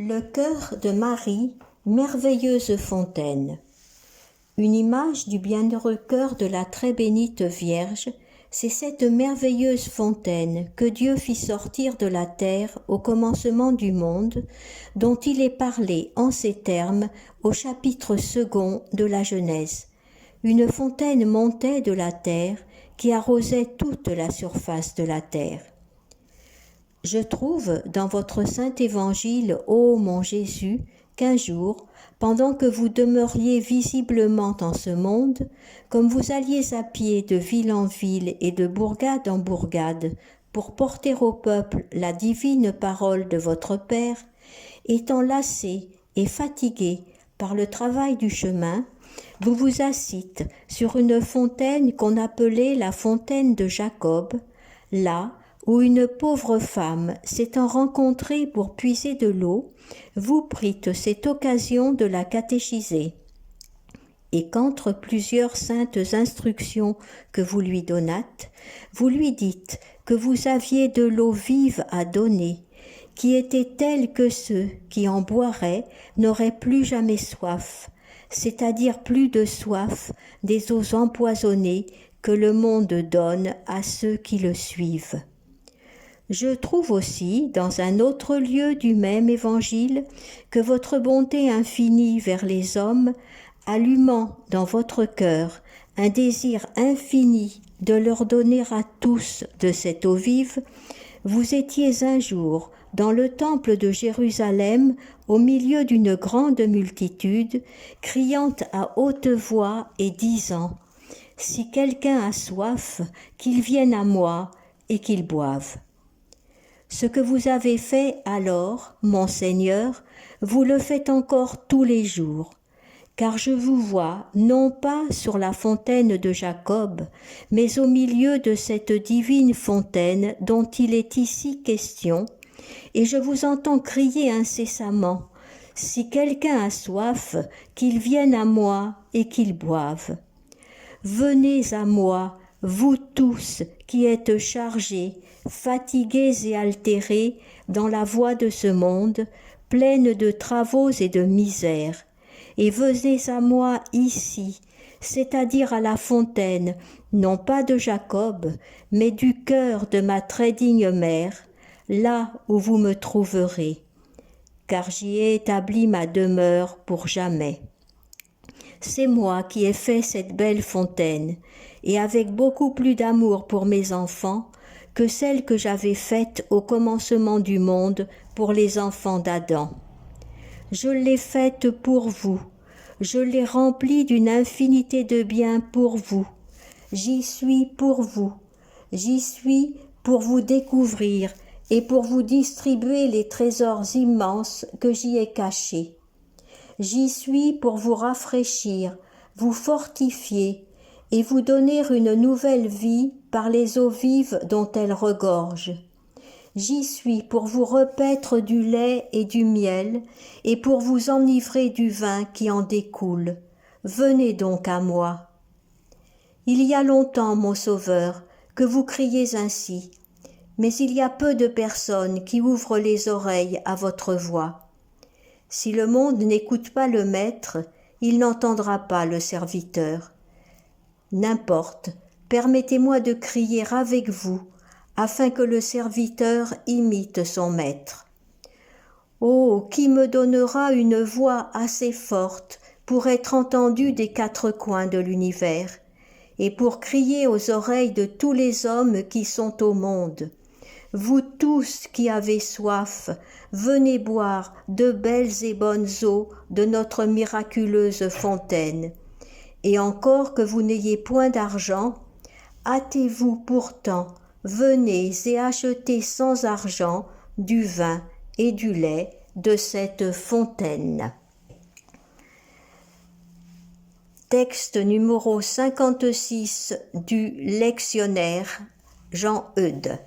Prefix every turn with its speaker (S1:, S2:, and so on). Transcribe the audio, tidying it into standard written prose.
S1: Le cœur de Marie, merveilleuse fontaine. Une image du bienheureux cœur de la très bénite Vierge, c'est cette merveilleuse fontaine que Dieu fit sortir de la terre au commencement du monde, dont il est parlé en ces termes au chapitre 2 de la Genèse. Une fontaine montait de la terre qui arrosait toute la surface de la terre. Je trouve dans votre saint évangile, ô mon Jésus, qu'un jour, pendant que vous demeuriez visiblement en ce monde, comme vous alliez à pied de ville en ville et de bourgade en bourgade, pour porter au peuple la divine parole de votre Père, étant lassé et fatigué par le travail du chemin, vous vous assîtes sur une fontaine qu'on appelait la fontaine de Jacob, là où une pauvre femme s'étant rencontrée pour puiser de l'eau, vous prîtes cette occasion de la catéchiser. Et qu'entre plusieurs saintes instructions que vous lui donnâtes, vous lui dîtes que vous aviez de l'eau vive à donner, qui était telle que ceux qui en boiraient n'auraient plus jamais soif, c'est-à-dire plus de soif des eaux empoisonnées que le monde donne à ceux qui le suivent. Je trouve aussi, dans un autre lieu du même évangile, que votre bonté infinie vers les hommes, allumant dans votre cœur un désir infini de leur donner à tous de cette eau vive, vous étiez un jour dans le temple de Jérusalem, au milieu d'une grande multitude, criant à haute voix et disant « Si quelqu'un a soif, qu'il vienne à moi et qu'il boive. » Ce que vous avez fait alors, mon Seigneur, vous le faites encore tous les jours, car je vous vois non pas sur la fontaine de Jacob, mais au milieu de cette divine fontaine dont il est ici question, et je vous entends crier incessamment « Si quelqu'un a soif, qu'il vienne à moi et qu'il boive. » Venez à moi, vous tous qui êtes chargés, fatigués et altérés dans la voie de ce monde, pleine de travaux et de misère, et venez à moi ici, c'est-à-dire à la fontaine, non pas de Jacob, mais du cœur de ma très digne mère, là où vous me trouverez, car j'y ai établi ma demeure pour jamais. C'est moi qui ai fait cette belle fontaine, et avec beaucoup plus d'amour pour mes enfants que celle que j'avais faite au commencement du monde pour les enfants d'Adam. Je l'ai faite pour vous, je l'ai remplie d'une infinité de biens pour vous. J'y suis pour vous, j'y suis pour vous découvrir et pour vous distribuer les trésors immenses que j'y ai cachés. J'y suis pour vous rafraîchir, vous fortifier et vous donner une nouvelle vie par les eaux vives dont elle regorge. J'y suis pour vous repaître du lait et du miel et pour vous enivrer du vin qui en découle. Venez donc à moi. Il y a longtemps, mon Sauveur, que vous criez ainsi, mais il y a peu de personnes qui ouvrent les oreilles à votre voix. Si le monde n'écoute pas le Maître, il n'entendra pas le serviteur. N'importe, permettez-moi de crier avec vous, afin que le serviteur imite son Maître. Oh, qui me donnera une voix assez forte pour être entendue des quatre coins de l'univers, et pour crier aux oreilles de tous les hommes qui sont au monde. Vous tous qui avez soif, venez boire de belles et bonnes eaux de notre miraculeuse fontaine. Et encore que vous n'ayez point d'argent, hâtez-vous pourtant, venez et achetez sans argent du vin et du lait de cette fontaine. Texte numéro 56 du lectionnaire Jean Eudes.